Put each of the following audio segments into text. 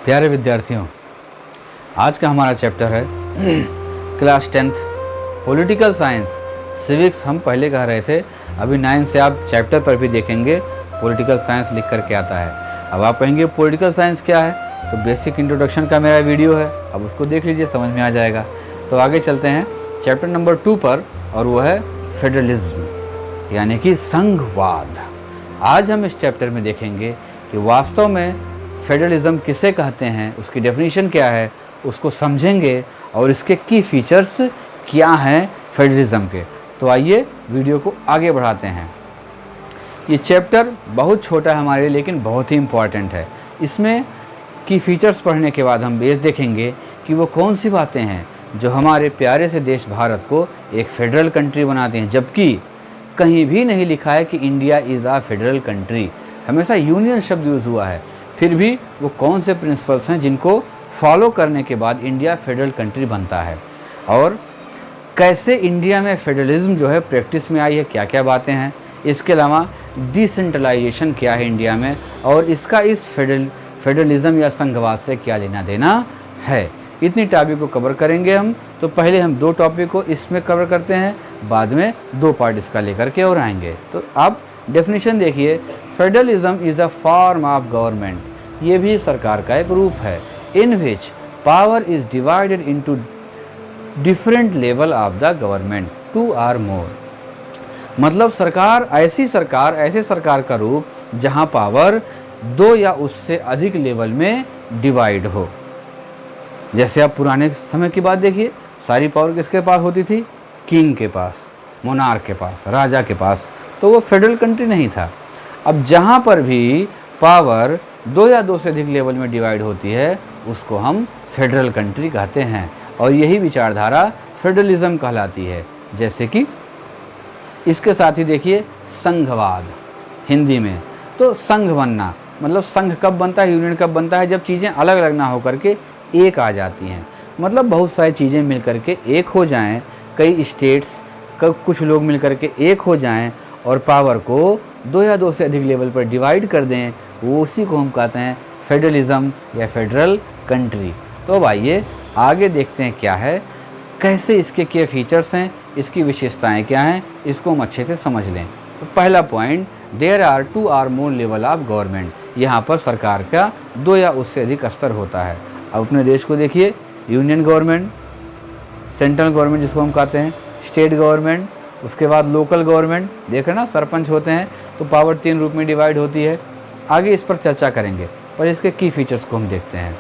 प्यारे विद्यार्थियों, आज का हमारा चैप्टर है class 10th political science civics. हम पहले कह रहे थे, अभी 9 से आप चैप्टर पर भी देखेंगे पॉलिटिकल साइंस लिख कर के आता है। अब आप कहेंगे पॉलिटिकल साइंस क्या है, तो बेसिक इंट्रोडक्शन का मेरा वीडियो है, अब उसको देख लीजिए, समझ में आ जाएगा। तो आगे चलते हैं चैप्टर नंबर 2 पर, और वो है फेडरलिज्म यानी कि संघवाद। आज हम इस चैप्टर में देखेंगे कि वास्तव में फेडरलिज्म किसे कहते हैं, उसकी डेफिनेशन क्या है, उसको समझेंगे और इसके की फीचर्स क्या हैं फेडरलिज्म के। तो आइए वीडियो को आगे बढ़ाते हैं। ये चैप्टर बहुत छोटा है हमारे लिए, लेकिन बहुत ही इम्पॉर्टेंट है। इसमें की फीचर्स पढ़ने के बाद हम बेस देखेंगे कि वो कौन सी बातें हैं जो हमारे प्यारे से देश भारत को एक फेडरल कंट्री बनाती हैं, जबकि कहीं भी नहीं लिखा है कि India is a federal country. हमेशा यूनियन शब्द यूज़ हुआ है। फिर भी वो कौन से प्रिंसिपल्स हैं जिनको फॉलो करने के बाद इंडिया फेडरल कंट्री बनता है, और कैसे इंडिया में फेडरलिज्म जो है प्रैक्टिस में आई है, क्या क्या बातें हैं। इसके अलावा डिसेंट्रलाइजेशन क्या है इंडिया में, और इसका इस फेडरलिज्म या संघवाद से क्या लेना देना है। इतनी टॉपिक को कवर करेंगे हम। तो पहले हम 2 टॉपिक को इसमें कवर करते हैं, बाद में 2 पार्ट इसका लेकर के और आएंगे। तो आप डेफिनेशन देखिए, federalism is a form of government. ये भी सरकार का एक रूप है। In which power is divided into different level of the government 2 or more। मतलब ऐसे सरकार का रूप जहाँ पावर 2 या उससे अधिक लेवल में डिवाइड हो। जैसे आप पुराने समय की बात देखिए, सारी पावर किसके पास होती थी? किंग के पास, मोनार्क के पास, राजा के पास। तो वो फेडरल कंट्री नहीं था। अब जहाँ पर भी पावर 2 या 2 से अधिक लेवल में डिवाइड होती है, उसको हम फेडरल कंट्री कहते हैं, और यही विचारधारा फेडरलिज्म कहलाती है। जैसे कि इसके साथ ही देखिए संघवाद हिंदी में, तो संघ बनना मतलब संघ कब बनता है, यूनियन कब बनता है, जब चीज़ें अलग अलग ना हो करके एक आ जाती हैं। मतलब बहुत सारी चीज़ें मिल करके एक हो जाएं, कई स्टेट्स कुछ लोग मिल करके एक हो जाएं और पावर को 2 या 2 से अधिक लेवल पर डिवाइड कर दें, वो उसी को हम कहते हैं फेडरलिज्म या फेडरल कंट्री। तो अब आइए आगे देखते हैं क्या है, कैसे इसके क्या फीचर्स हैं, इसकी विशेषताएं क्या हैं, इसको हम अच्छे से समझ लें। तो पहला point, there are 2 or more level of government. यहाँ पर सरकार का 2 या उससे अधिक स्तर होता है। अब अपने देश को देखिए, यूनियन गवर्नमेंट, सेंट्रल गवर्नमेंट जिसको हम कहते हैं, स्टेट गवर्नमेंट, उसके बाद लोकल गवर्नमेंट। देख रहे ना, सरपंच होते हैं, तो पावर 3 रूप में डिवाइड होती है। आगे इस पर चर्चा करेंगे, पर इसके की फीचर्स को हम देखते हैं।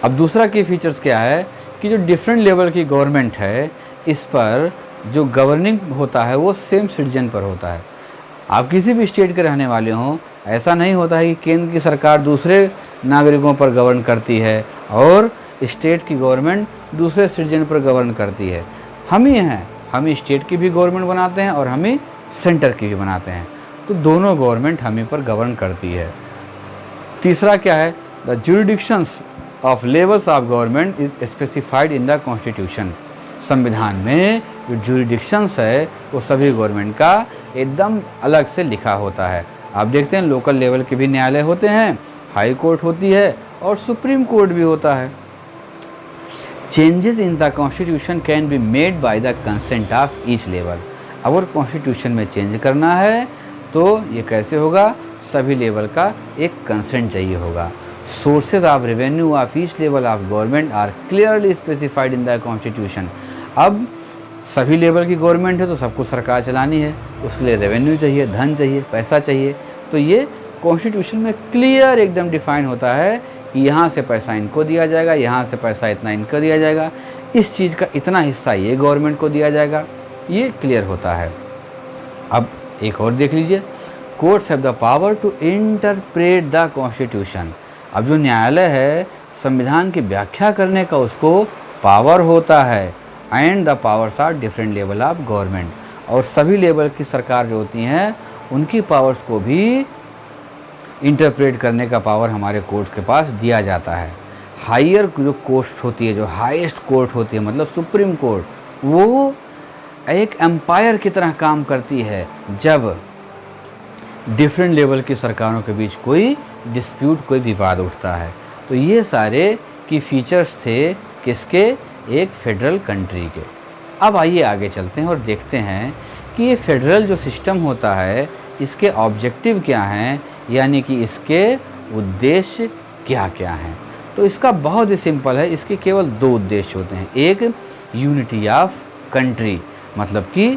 अब दूसरा की फीचर्स क्या है कि जो डिफरेंट लेवल की गवर्नमेंट है, इस पर जो गवर्निंग होता है वो सेम सिटीजन पर होता है। आप किसी भी स्टेट के रहने वाले हों, ऐसा नहीं होता है कि केंद्र की सरकार दूसरे नागरिकों पर गवर्न करती है और स्टेट की गवर्नमेंट दूसरे सिटीजन पर गवर्न करती है। हम ही हैं, हम ही स्टेट की भी गवर्नमेंट बनाते हैं और हम ही सेंटर की भी बनाते हैं। तो दोनों गवर्नमेंट हम ही पर गवर्न करती है। तीसरा क्या है, the jurisdictions of levels of government is specified in the constitution. संविधान में जो जुरिडिक्शंस है वो सभी गवर्नमेंट का एकदम अलग से लिखा होता है। आप देखते हैं लोकल लेवल के भी न्यायालय होते हैं, हाई कोर्ट होती है और सुप्रीम कोर्ट भी होता है। Changes in the constitution can be made by the consent of each level. अगर कॉन्स्टिट्यूशन में चेंज करना है तो ये कैसे होगा, सभी लेवल का एक कंसेंट चाहिए होगा। Sources of revenue of each level of government are clearly specified in the constitution. अब सभी लेवल की गवर्नमेंट है तो सबको सरकार चलानी है, उसके लिए रेवेन्यू चाहिए, धन चाहिए, पैसा चाहिए। तो ये कॉन्स्टिट्यूशन में क्लियर एकदम डिफाइन होता है कि यहाँ से पैसा इनको दिया जाएगा, यहाँ से पैसा इतना इनको दिया जाएगा, इस चीज़ का इतना हिस्सा ये गवर्नमेंट को दिया जाएगा, ये क्लियर होता है। अब एक और देख लीजिए, courts have the power to interpret the constitution. अब जो न्यायालय है, संविधान की व्याख्या करने का उसको पावर होता है। And the powers are different level of government. और सभी लेवल की सरकार जो होती हैं उनकी पावर्स को भी इंटरप्रेट करने का पावर हमारे कोर्ट्स के पास दिया जाता है। हायर जो कोर्ट होती है, जो हाईएस्ट कोर्ट होती है, मतलब सुप्रीम कोर्ट, वो एक एम्पायर की तरह काम करती है जब डिफरेंट लेवल की सरकारों के बीच कोई डिस्प्यूट, कोई विवाद उठता है। तो ये सारे की फीचर्स थे किसके, एक फेडरल कंट्री के। अब आइए आगे चलते हैं और देखते हैं कि ये फेडरल जो सिस्टम होता है इसके ऑब्जेक्टिव क्या हैं, यानी कि इसके उद्देश्य क्या क्या हैं। तो इसका बहुत ही सिंपल है, इसके केवल दो उद्देश्य होते हैं। एक यूनिटी ऑफ कंट्री, मतलब कि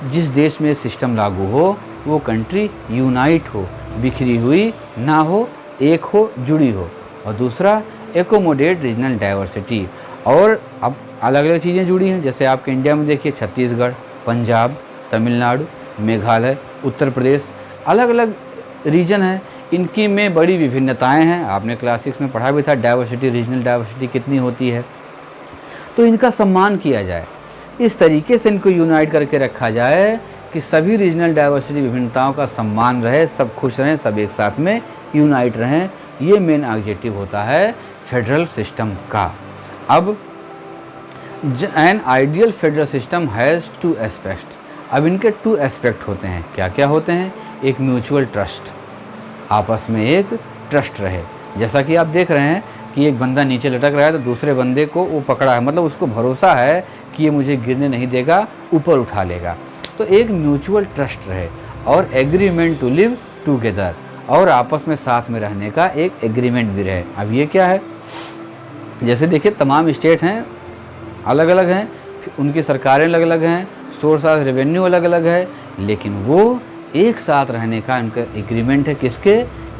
जिस देश में सिस्टम लागू हो वो कंट्री यूनाइट हो, बिखरी हुई ना हो, एक हो, जुड़ी हो। और दूसरा एकोमोडेट रीजनल डाइवर्सिटी, और अब अलग अलग चीज़ें जुड़ी हैं, जैसे आपके इंडिया में देखिए छत्तीसगढ़, पंजाब, तमिलनाडु, मेघालय, उत्तर प्रदेश, अलग अलग रीजन हैं, इनकी में बड़ी विभिन्नताएं हैं। आपने क्लास 6 में पढ़ा भी था डाइवर्सिटी, रीजनल डाइवर्सिटी कितनी होती है। तो इनका सम्मान किया जाए, इस तरीके से इनको यूनाइट करके रखा जाए कि सभी रीजनल डाइवर्सिटी विभिन्नताओं का सम्मान रहे, सब खुश रहें, सब एक साथ में यूनाइट रहें। ये मेन ऑब्जेक्टिव होता है फेडरल सिस्टम का। अब an ideal federal system has two aspects. अब इनके टू एस्पेक्ट होते हैं, क्या क्या होते हैं। एक म्यूचुअल ट्रस्ट, आपस में एक ट्रस्ट रहे, जैसा कि आप देख रहे हैं कि एक बंदा नीचे लटक रहा है तो दूसरे बंदे को वो पकड़ा है, मतलब उसको भरोसा है कि ये मुझे गिरने नहीं देगा, ऊपर उठा लेगा। तो एक म्यूचुअल ट्रस्ट रहे, और एग्रीमेंट टू लिव टुगेदर, और आपस में साथ में रहने का एक एग्रीमेंट भी रहे। अब ये क्या है, जैसे देखिए तमाम स्टेट हैं, अलग अलग हैं, उनकी सरकारें अलग अलग हैं, सोर्स ऑफ रेवेन्यू अलग अलग है, लेकिन वो एक साथ रहने का उनका एग्रीमेंट है। किसके,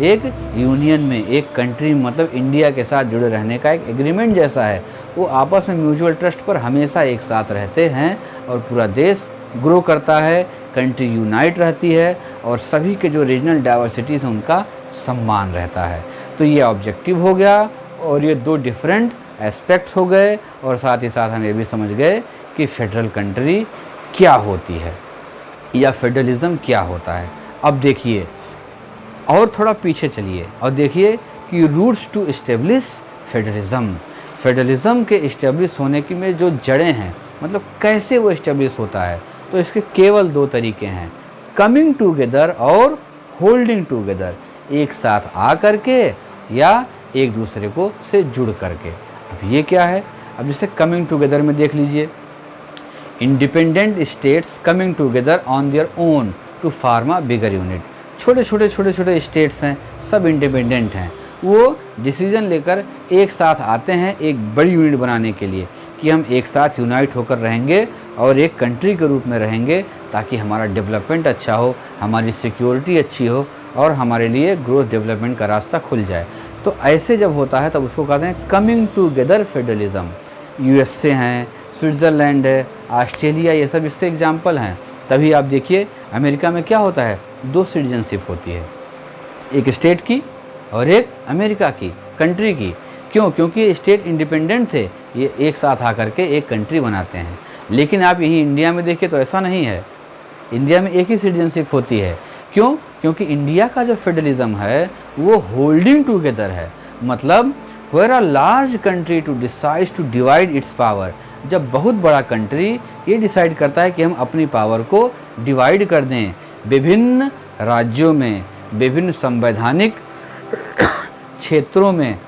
एक यूनियन में, एक कंट्री मतलब इंडिया के साथ जुड़े रहने का एक एग्रीमेंट जैसा है। वो आपस में म्यूचुअल ट्रस्ट पर हमेशा एक साथ रहते हैं और पूरा देश ग्रो करता है, कंट्री यूनाइट रहती है, और सभी के जो रीजनल डाइवर्सिटीज़ हैं उनका सम्मान रहता है। तो ये ऑब्जेक्टिव हो गया, और ये दो डिफरेंट एस्पेक्ट्स हो गए, और साथ ही साथ हम ये भी समझ गए कि फेडरल कंट्री क्या होती है या फेडरलिज्म क्या होता है। अब देखिए और थोड़ा पीछे चलिए और देखिए कि roots to establish federalism. Federalism के इस्टेब्लिश होने की में जो जड़ें हैं, मतलब कैसे वो इस्टेब्लिश होता है, तो इसके केवल दो तरीके हैं, कमिंग टूगेदर और होल्डिंग टूगेदर, एक साथ आ करके या एक दूसरे को से जुड़ करके। अब ये क्या है, अब जैसे कमिंग टूगेदर में देख लीजिए, independent states coming together on their own to form a bigger unit. छोटे छोटे स्टेट्स हैं, सब इंडिपेंडेंट हैं, वो डिसीजन लेकर एक साथ आते हैं एक बड़ी यूनिट बनाने के लिए कि हम एक साथ यूनाइट होकर रहेंगे और एक कंट्री के रूप में रहेंगे, ताकि हमारा डेवलपमेंट अच्छा हो, हमारी सिक्योरिटी अच्छी हो और हमारे लिए ग्रोथ डेवलपमेंट का रास्ता खुल जाए। तो ऐसे जब होता है तब उसको कहते हैं कमिंग टूगेदर फेडरलिज्म। यूएसए हैं, स्विट्ज़रलैंड है, ऑस्ट्रेलिया, ये सब इससे एग्जाम्पल हैं। तभी आप देखिए अमेरिका में क्या होता है, दो सिटीजनशिप होती है, एक स्टेट की और एक अमेरिका की, कंट्री की। क्यों? क्योंकि ये स्टेट इंडिपेंडेंट थे, ये एक साथ आकर के एक कंट्री बनाते हैं। लेकिन आप यहीं इंडिया में देखिए तो ऐसा नहीं है, इंडिया में एक ही सिटीजनशिप होती है। क्यों? क्योंकि इंडिया का जो फेडरलिज्म है वो होल्डिंग टुगेदर है, मतलब where a large country to decide to divide its power. जब बहुत बड़ा कंट्री ये डिसाइड करता है कि हम अपनी पावर को डिवाइड कर दें विभिन्न राज्यों में, विभिन्न संवैधानिक क्षेत्रों में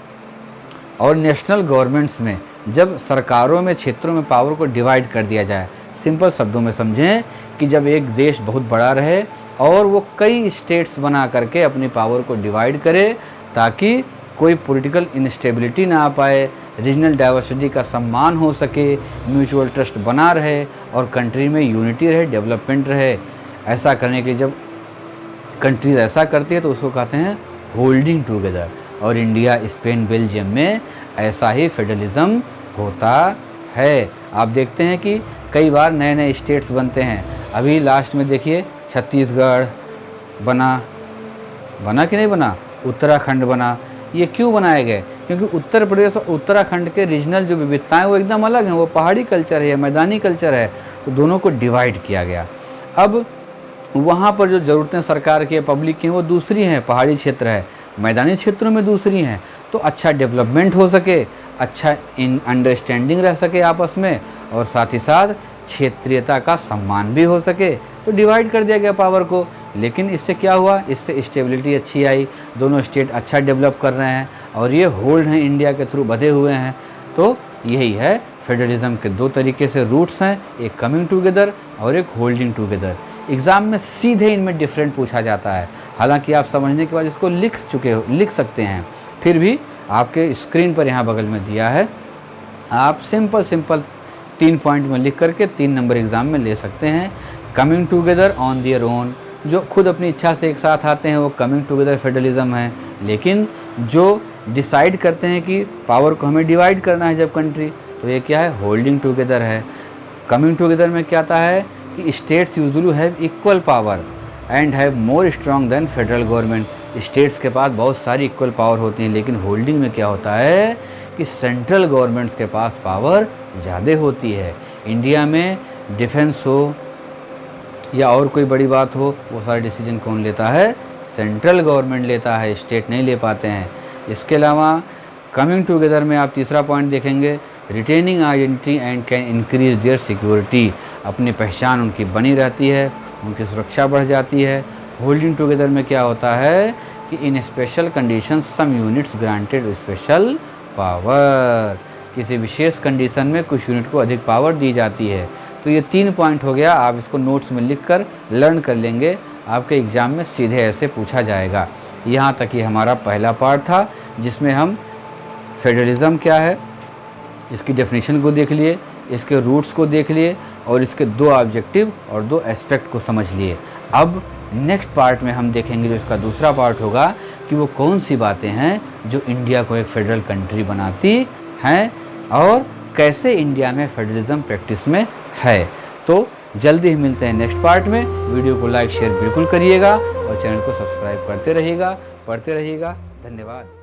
और नेशनल गवर्नमेंट्स में, जब सरकारों में क्षेत्रों में पावर को डिवाइड कर दिया जाए। सिंपल शब्दों में समझें कि जब एक देश बहुत बड़ा रहे और वो कई स्टेट्स बना करके अपनी पावर को डिवाइड करे, ताकि कोई पॉलिटिकल इंस्टेबिलिटी ना आ पाए, रीजनल डाइवर्सिटी का सम्मान हो सके, म्यूचुअल ट्रस्ट बना रहे और कंट्री में यूनिटी रहे, डेवलपमेंट रहे। ऐसा करने के लिए जब कंट्रीज ऐसा करती है तो उसको कहते हैं होल्डिंग टुगेदर। और इंडिया, स्पेन, बेल्जियम में ऐसा ही फेडरलिज्म होता है। आप देखते हैं कि कई बार नए नए स्टेट्स बनते हैं। अभी लास्ट में देखिए छत्तीसगढ़ बना कि नहीं बना, उत्तराखंड बना। ये क्यों बनाए गए? क्योंकि उत्तर प्रदेश और उत्तराखंड के रीजनल जो विविधताएं वो एकदम अलग हैं, वो पहाड़ी कल्चर है, मैदानी कल्चर है, तो दोनों को डिवाइड किया गया। अब वहाँ पर जो ज़रूरतें सरकार की, पब्लिक की हैं वो दूसरी हैं, पहाड़ी क्षेत्र है, मैदानी क्षेत्रों में दूसरी हैं। तो अच्छा डेवलपमेंट हो सके, अच्छा अंडरस्टैंडिंग रह सके आपस में, और साथ ही साथ क्षेत्रीयता का सम्मान भी हो सके, तो डिवाइड कर दिया गया पावर को लेकिन इससे क्या हुआ, इससे स्टेबिलिटी अच्छी आई, दोनों स्टेट अच्छा डेवलप कर रहे हैं और ये होल्ड हैं इंडिया के थ्रू बधे हुए हैं। तो यही है फेडरलिज्म के दो तरीके से रूट्स हैं, एक कमिंग टुगेदर और एक होल्डिंग टुगेदर। एग्ज़ाम में सीधे इनमें डिफरेंट पूछा जाता है, हालांकि आप समझने के बाद इसको लिख सकते हैं, फिर भी आपके स्क्रीन पर यहाँ बगल में दिया है, आप सिंपल 3 पॉइंट में लिख करके 3 नंबर एग्ज़ाम में ले सकते हैं। Coming together on their own, जो खुद अपनी इच्छा से एक साथ आते हैं वो कमिंग टुगेदर फेडरलिज्म है, लेकिन जो डिसाइड करते हैं कि पावर को हमें डिवाइड करना है जब कंट्री, तो ये क्या है, होल्डिंग टुगेदर है। कमिंग टुगेदर में क्या आता है कि states usually have equal power and have more strong than federal government. States के पास बहुत सारी इक्वल पावर होती हैं, लेकिन होल्डिंग में क्या होता है कि सेंट्रल गवर्नमेंट्स के पास पावर ज़्यादा होती है। इंडिया में डिफेंस हो या और कोई बड़ी बात हो, वो सारे डिसीजन कौन लेता है, सेंट्रल गवर्नमेंट लेता है, स्टेट नहीं ले पाते हैं। इसके अलावा कमिंग टुगेदर में आप तीसरा पॉइंट देखेंगे, retaining identity and can increase their security, अपनी पहचान उनकी बनी रहती है, उनकी सुरक्षा बढ़ जाती है। होल्डिंग टुगेदर में क्या होता है कि इन स्पेशल कंडीशन सम यूनिट्स ग्रांटेड स्पेशल पावर, किसी विशेष कंडीशन में कुछ यूनिट को अधिक पावर दी जाती है। तो ये 3 पॉइंट हो गया, आप इसको नोट्स में लिख कर लर्न कर लेंगे, आपके एग्ज़ाम में सीधे ऐसे पूछा जाएगा। यहाँ तक ये हमारा पहला पार्ट था, जिसमें हम फेडरलिज्म क्या है इसकी डेफिनेशन को देख लिए, इसके रूट्स को देख लिए और इसके 2 ऑब्जेक्टिव और 2 एस्पेक्ट को समझ लिए। अब नेक्स्ट पार्ट में हम देखेंगे, जो इसका दूसरा पार्ट होगा, कि वो कौन सी बातें हैं जो इंडिया को एक फेडरल कंट्री बनाती हैं और कैसे इंडिया में फेडरलिज्म प्रैक्टिस में है। तो जल्दी ही मिलते हैं नेक्स्ट पार्ट में। वीडियो को लाइक शेयर बिल्कुल करिएगा और चैनल को सब्सक्राइब करते रहिएगा, पढ़ते रहिएगा। धन्यवाद।